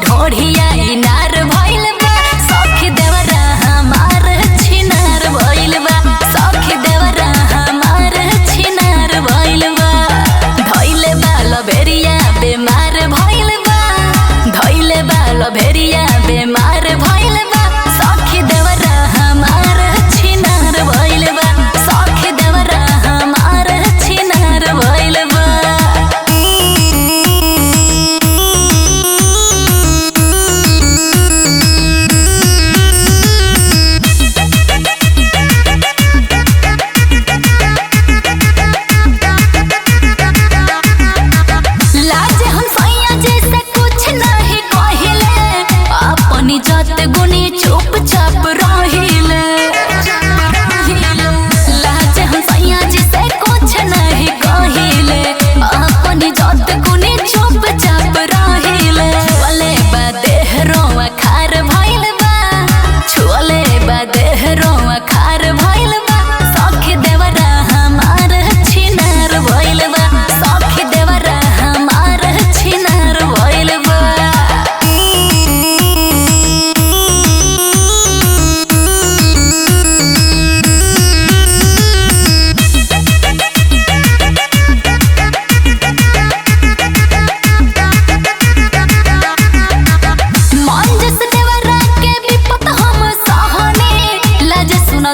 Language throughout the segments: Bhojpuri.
ढोढ़िया इनार भइल बा सखी देवरा हमार छिनार भइल बा सखी देवरा हमार छिनार भइल बा धइले बा लभेरिया बेमार भइल बा धइले बा लभेरिया बेमार भइल बा सखी देवरा हमार छिनार भइल बा सखी देवरा हमार छिनार भइल बा। जत गुनी चुपचाप रहिले लाज हम सैया जी से कुछ नहीं कहिले अपनी जत गुनी चुपचाप रहिले छुअले बा देहरो खार भइल बा छुअले बा देहरो खार भइल बा सखी देवरा हमार छिनार भइल बा सखी देवरा हमार छिनार भइल बा।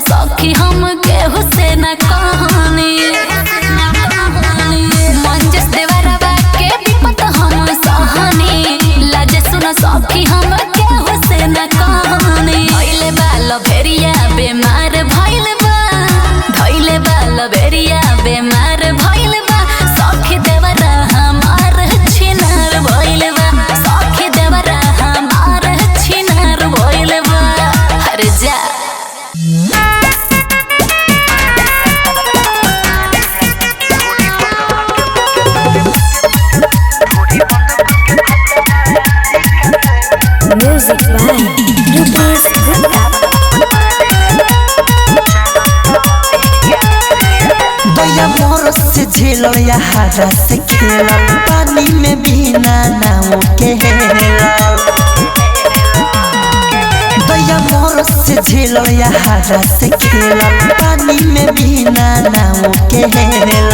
सखी हम केहू से न कहानी मंजस देवरवा के विपत हम सहनी लाज सुन सखी हम केहू से न कहानी धइले बा लभेरिया बेमार भइल बा धइले बा लभेरिया बेमार भइल बा सखी देवरा हमार छिनार भइल बा सखी देवरा हमार छिनार भइल बा। अरे जा Music by Rupesh Gupta। दया मोर से झेलल या हरा से खेलल पानी में बिना नाव के हेलल दया मोर से झेलल या हरा से खेलल पानी में बिना नाव के हेलल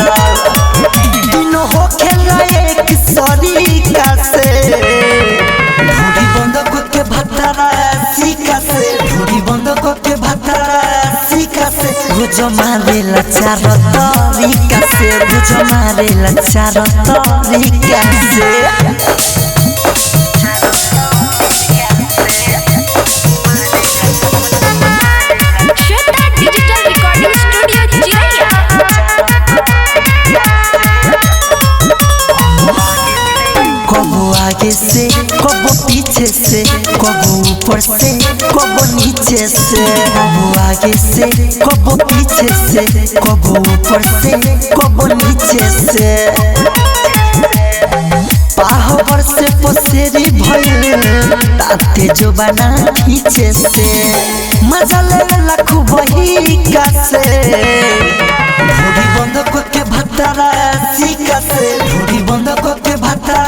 दिनो हो खेला एक सरीका से ढूढ़ी बंद करके भतरा सीका से ढूढ़ी बंद करके भतरा सीका से गुज मारेला चार तरीका से गुज मारेला चार तरीका से। आगे से कबो पीछे से कबो ऊपर से कबो नीचे से कबो आगे से कबो पीछे से कबो ऊपर से कबो नीचे से पाहवर से पसेरी भइल ताते जो बना पीछे से मजा ले लाखू बही का से ढोड़ी बंद करके भतरा सीका से ढोड़ी बंद करके भतरा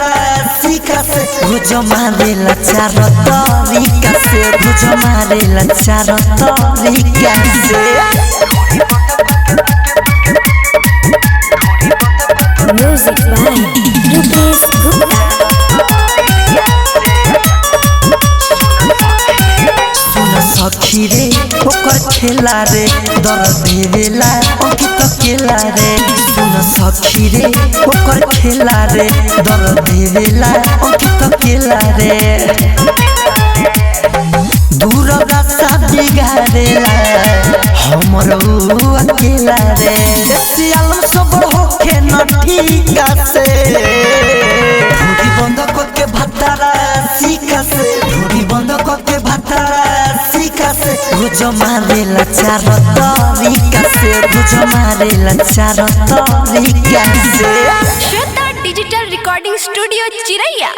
सीका से गुज मारेला चार तरीका से गुज मारेला चार तरीका से। Music by Rupesh Gupta। सखी रे ओकर खेला रे दर्द देवेला अंकित केला रे सुन सखी रे ओकर खेला रे दर्द देवेला अंकित केला रे दूर रास्ता बिगाड़ेला हमर अकेला रे सियाल सबर होके न ठीक से ढूढ़ी बंद करके भतरा सीका से ढूढ़ी बंद करके भुज मारेला चार तरीका से भुज मारेला चार तरीका से श्वेता डिजिटल रिकॉर्डिंग स्टूडियो चिरैया।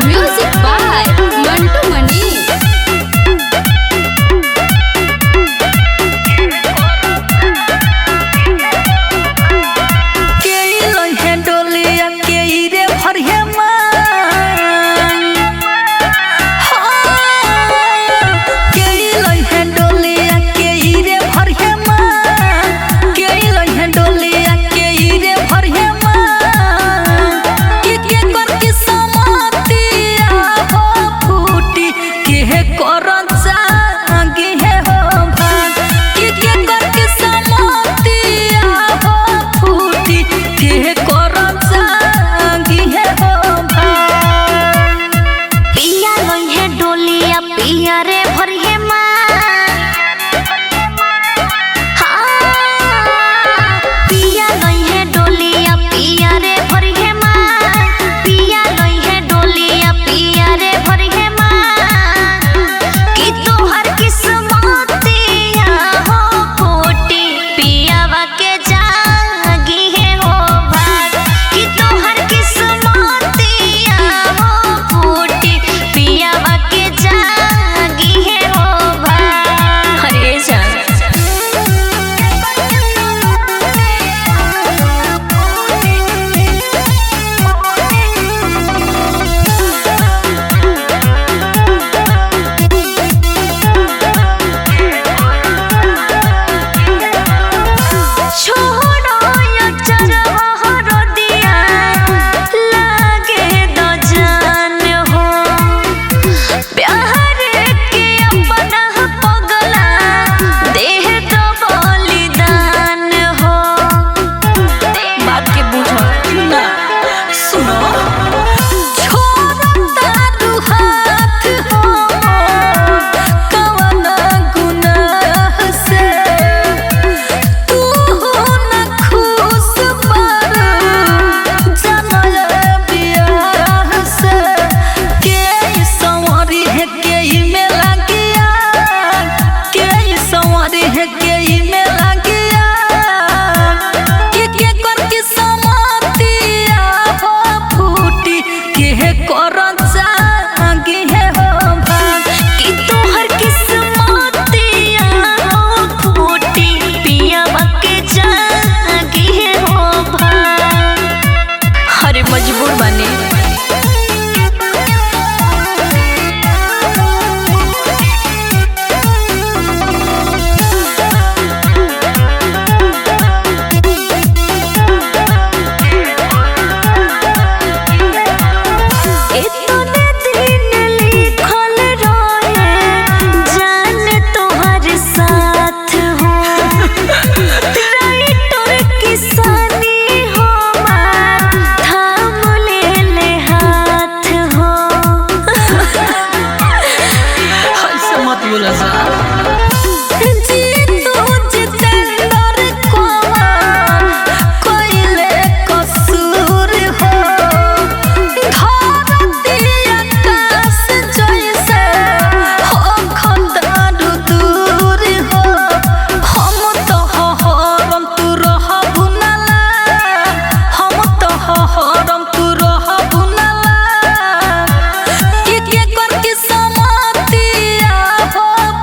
म्यूजिक बाय मंटू मनी।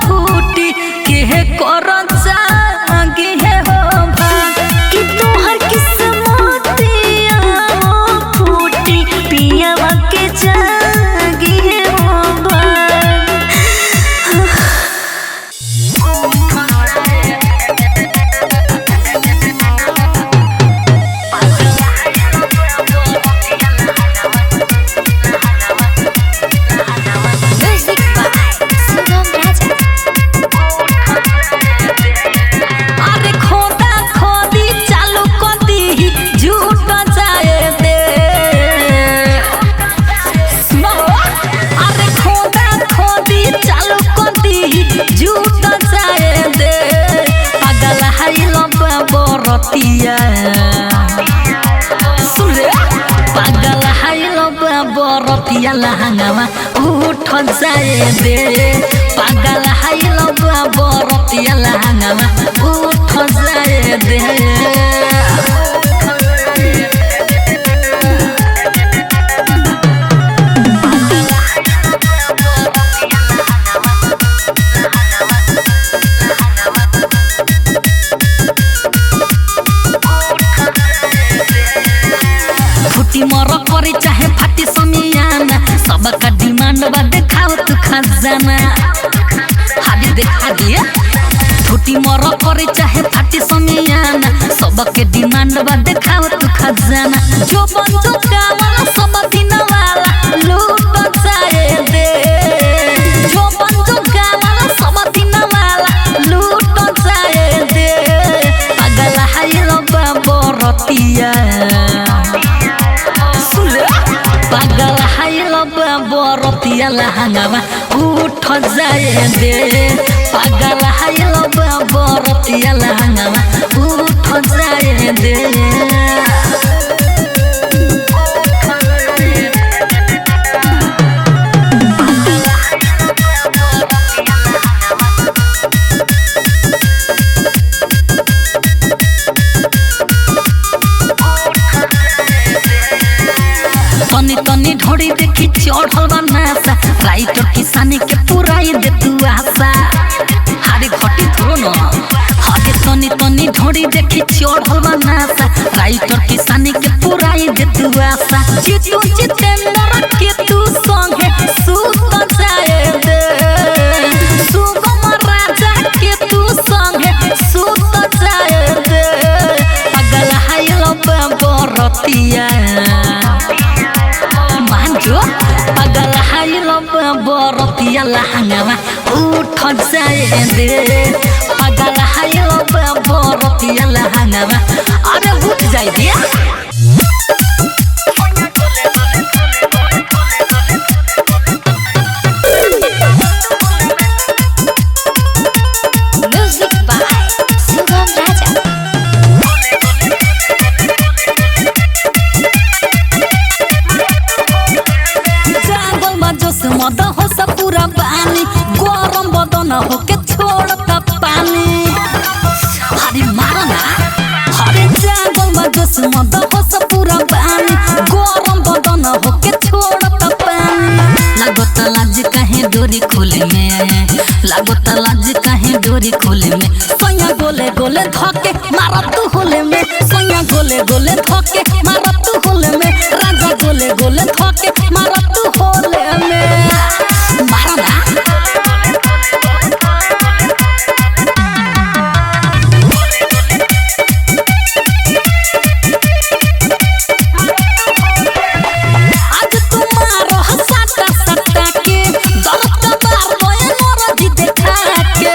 फूल बरतिया सुन रे पागल हाइलो बरतिया लहंगावा उठ जाए दे पागल हाइलो बरतिया लहंगावा उठ जाए दे फुटी मर परी चाहे फाटी समियाना सबका डिमांड बा देखाओ तू खजाना हादी देखा दिए फुटी मर परी चाहे फाटी समियाना सबके डिमांड बा देखाओ तू खजाना जो बंजो कामला सब दिन वाला लूट जाए दे जो बंजो कामला सब दिन वाला लूट जाए दे पागल हाइलो बरतिया पागल हाइलो बरतिया लहंगावा उठ जाए दे पागल हाइलो बरतिया लहंगावा उठ जाए दे तनी तनी ढोड़ी देखी चढ़ल बनासा राइटर किसानी के पुराई दे तू आशा हारे घटी थोरो न हागे तनी तनी ढोड़ी देखी चढ़ल बनासा राइटर किसानी के पुराई दे तू आशा जीतू जितेंद्र के तू संगे सुत जाए दे सुगम राजा के तू संगे सुत जाए दे पागल हाइलो बरतिया पागल हाइलो बरतिया लहंगावा उठ जाए दे पागल हाइलो बरतिया लहंगावा अरे उठ जाए दे म्यूजिक बाय सुगम राजा मद हो सब पूरा पानी गरम बदन हो के छोड़ता पानी हरी मारा ना हरे जागल में जोश मद हो सब पूरा पानी गरम बदन हो के छोड़ता पानी लागत लाज काहे डोरी खोले में लागत लाज काहे डोरी खोले में सैया गोले गोले धके मारा तू होले में सैया गोले गोले धके मारा तू होले में राजा गोले गोले धके मारा तू होले में मारा ना आज तुम्हारो हसाता सत्ता के दर्द का बार मोए मोरा जी देखा के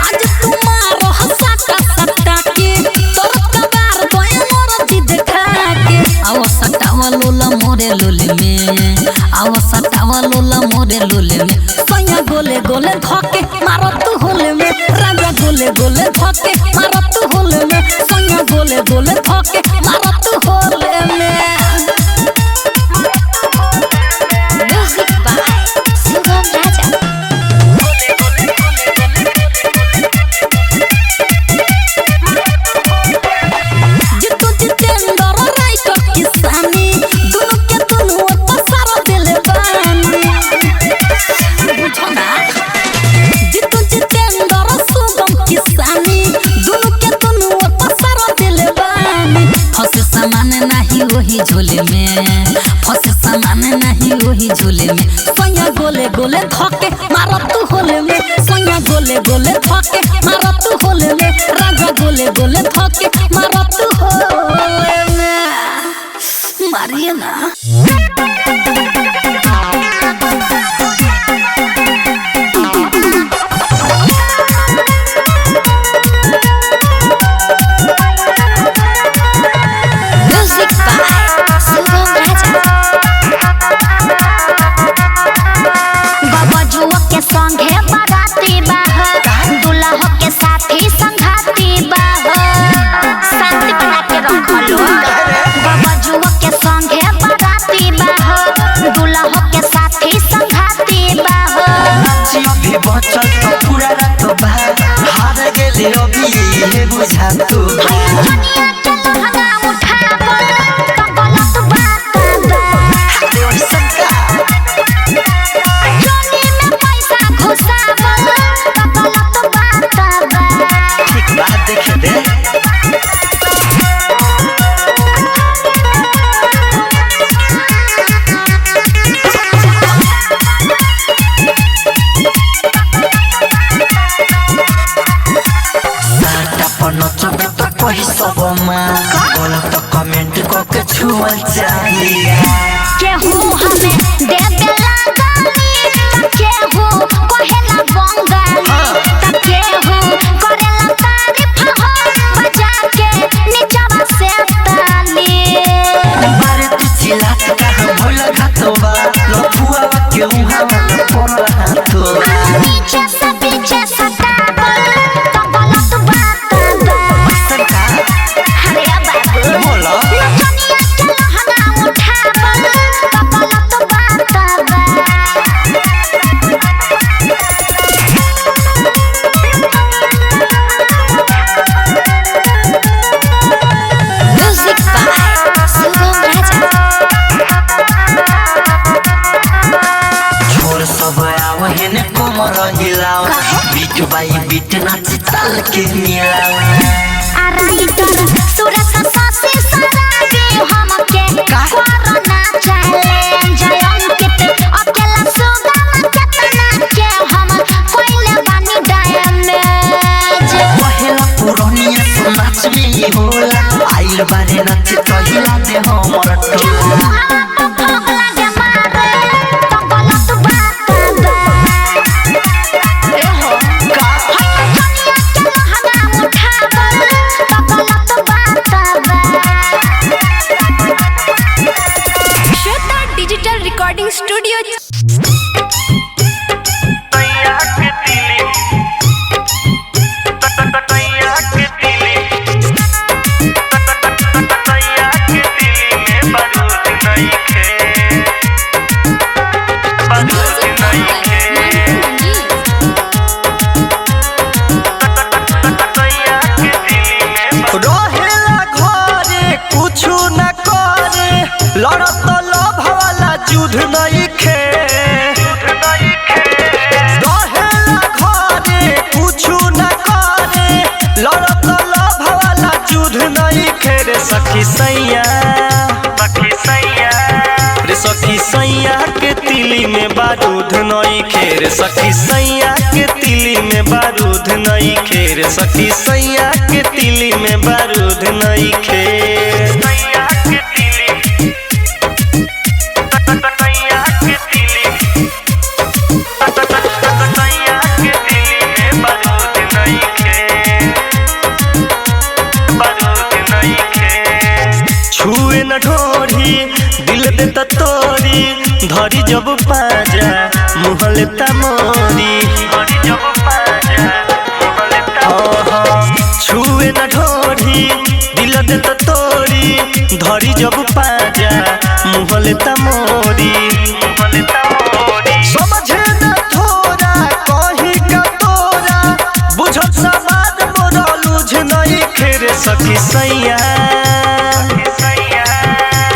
आज तुम्हारो हसाता सत्ता के दर्द का बार मोए मोरा जी देखा के आओ सटावा लोला मोरे लोले में आओ सटावा लोला मोरे लोले में सैया गोले गोले धके मारो तू होले में राजा गोले गोले धके मारो तू होले में सैया गोले गोले धके मारो तू होले में music by Sugam Raja Jitu Jitendra writer किसानी दोनों के दोनों पसार दिले बानी बुझो ना जितू जितेंद्र सुगम किसानी दोनों के दोनों पसार दिले बानी फंसे सामान नहीं वही झोले में फंसे सामान नहीं वही झोले में सैया गोले गोले धके मारो तू होले में सैया गोले गोले धके मारो तू होले में राजा गोले गोले धके मारो तू होले में मारिए ना म्यूजिक बाय सुगम राजा बाबा जुआ के संगे बाराती बाहर दूल्हा के साथी के उहाँ पर हाथो पीछे से सताबल तो गलत बात बा सरका अरे बाबू बोलो नचनिया के लहंगा उठाबल तो गलत बात बा म्यूजिक बाय सुगम राजा छोर सब आव हेने कोमर हिलाओ बीट बाई बीट नाच ताल के मिलाओ आराई तर सुरस सासी सरागे हमके कोरोना चैलेंज अंकित अकेला सुगम केतना के हम कोइले बानी डैमेज पहला पुरानिया तो नाच में ही होला आइल बारे नाच तो हिला दे हमर टोला डिजिटल रिकॉर्डिंग स्टूडियो रहेला घरे कुछु न करे लड़त लोभ वाला युद्ध नहीं खे रहेला घरे कुछु न करे लड़त लोभ वाला युद्ध नहीं खे रे सखी सैया रे सखी सैया के तिली में बारूद नहीं खे रे सखी सैया के तिली में बारूद नहीं खे रे सखी सैया के तिली में बारूद नहीं खे छुए न ढोरी दिल देता तोरी धरी जब पाजा मुँह लेता मोरी छुए न ढोरी दिल देता तोरी धरी जब पाजा मुँह लेता मोरी समझे न थोड़ा कहीं का तोरा बुझत सवाद मोरा लुझ नहीं खेरे सखी सैया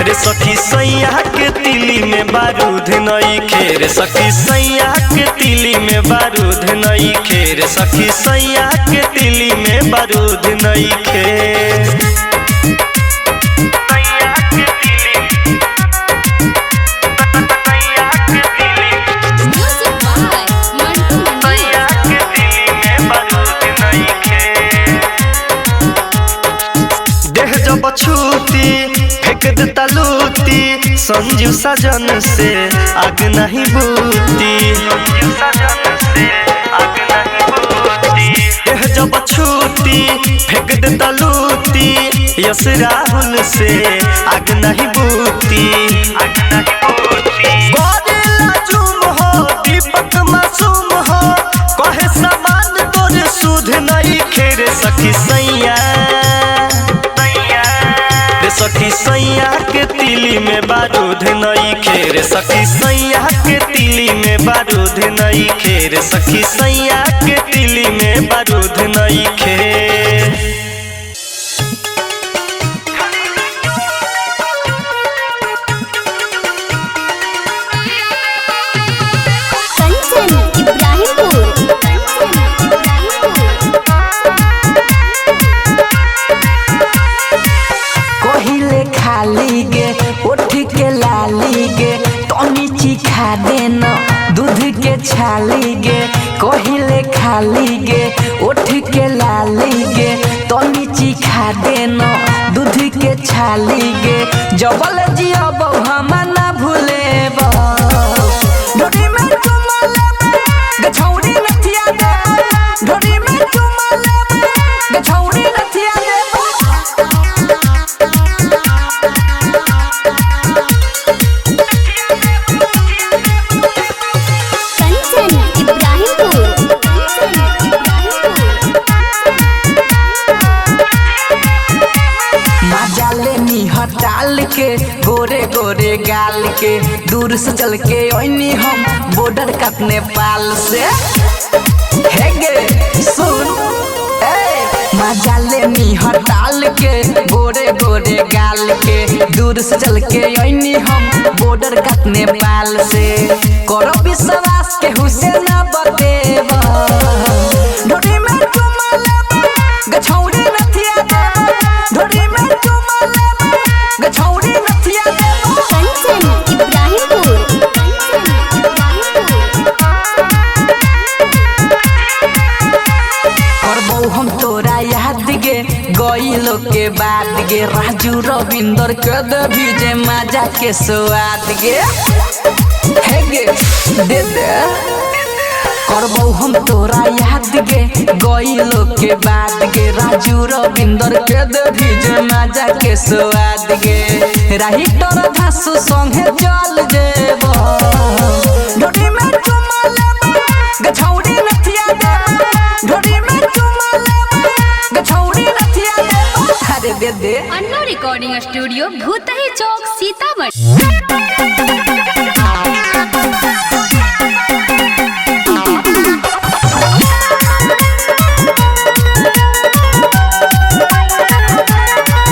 रे सखी सैया के तिली में बारूद नहीं खे रे सखी सैया के तिली में बारूद नहीं खे रे सखी सैया के तिली में बारूद नहीं खे म्यूजिक बाय मंटू देह जब छूती फेंक देता लूटी संजू सजन से आग नहीं बूती देह जब छूती फेंक देता लूटी यस राहुल से आग नहीं बूती गोरिल्ला जुम हो दीपक मासूम हो कहे समान तोरे सुध नहीं खेरे सखी सैया रे सखी सैया के तिली में बारूद नहीं खेर सखी सैया के तिली में बारूद नहीं खेर सखी सैया के तिली में बारूद नहीं खेर कंचन इब्राहिमपुर कोहिले खाली गे उठ के लाली गे तनी चिखा देना दूध के छाली गे कोहिले खाली गे उठ के लाली गे तनी चिखा देना दूध के छाली गे जबल जियब हम ना भूलेब डोरी में चुमा लेब गछौड़ी नथिया दे डोरी में चुमा लेब गछौड़ी नथिया दे के दूर से चल के ओइनी हम बॉर्डर कट नेपाल से। हे गे सुन मजा लेनी हटाल के गोरे गोरे गाल के दूर से चल के ओइनी हम बॉर्डर कट नेपाल से। करो विश्वास के हुसैन बतेवा ढोरी में चुमा लेबा गछौड़ी नथिया देबा ढोरी में चुमा लेबा गछौड़ी नथिया देबा। कंचन इब्राहिमपुर करबो हम तोरा याद गे गइलो के बाद गे राजू रविंदर के देवी जे मजा के स्वाद गे। हे गे दे दे करबो हम तोरा याद गे गइलो के बाद गे राजू रविंदर के देवी जे मजा के स्वाद गे। राही तोरा धासु संगे चल जेबो ढोरी में चुमा लेबा गछौड़ी नथिया देबा ढोरी में चुमा लेबा गछौड़ी नथिया देबा। अरे दे दे Anna recording studio Bhutahi Chowk Sitamarhi.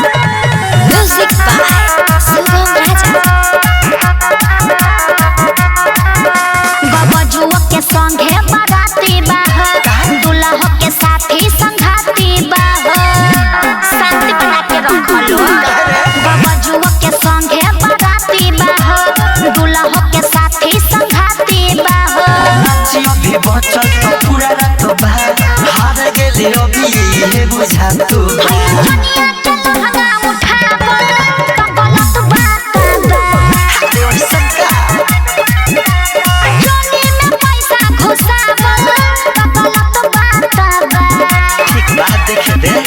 Music by Shubham Raja. बबजुआ के संगे बाराती बाह दुल्हा के साथी संघाती बाह शांति बना के रखलो। बबजुआ के संगे बाराती बाह दुल्हा के साथी संघाती बाह। नाची भी बचल तो पूरा रात बा हार गेले अभी ये बुझा तू दुनिया के लहंगा उठावल तो गलत बात बा। देवर संका जोनी में पैसा घुसावल तो गलत बात बा। ठीक बात देखे दे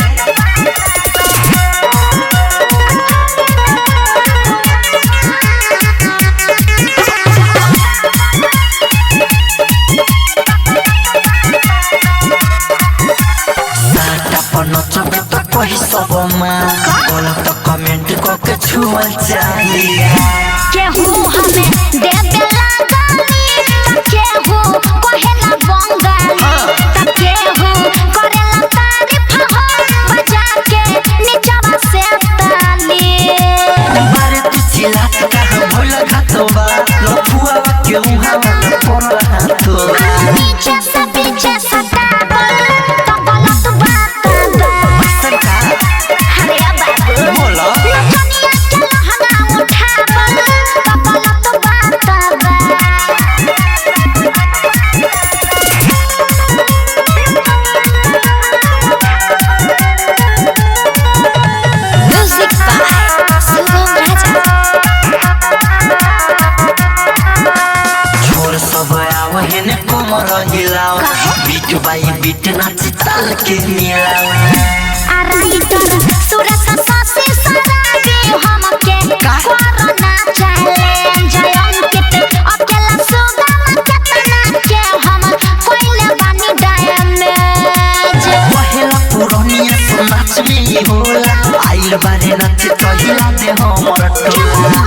नचबे तो कही सबमा बोला तो कमेंट करके छुअल चाहिए। केहू हमें दे देला गाली केहू कहेला बंगाली केहू करेला तारीफ हो बजा के नीचवा से ताली। बारे तू चिल्लात कहाँ भोला घाटोबा लफुआ के उहाँ वाला पर हाथो नीचे से पीछे सटावल तो गलत बात बा। संका अरे बाबू बोला दुनिया के लहंगा उठावल तो गलत बात बा। म्यूजिक बाय शुभम राजा। छोर सब आव हेने कोमर हिलाओ बीट बाई बीट नाच ताल के मिलाओ। आराइटर सुरस सासी सराबी हमके कोरोना चैलेंज अंकित अकेला सुगम केतना के हम कोइले बानी डैमेज। पहला पुरानिया तो नाच में ही होला आइल बारे नाच तो हिला दे हमर टोला।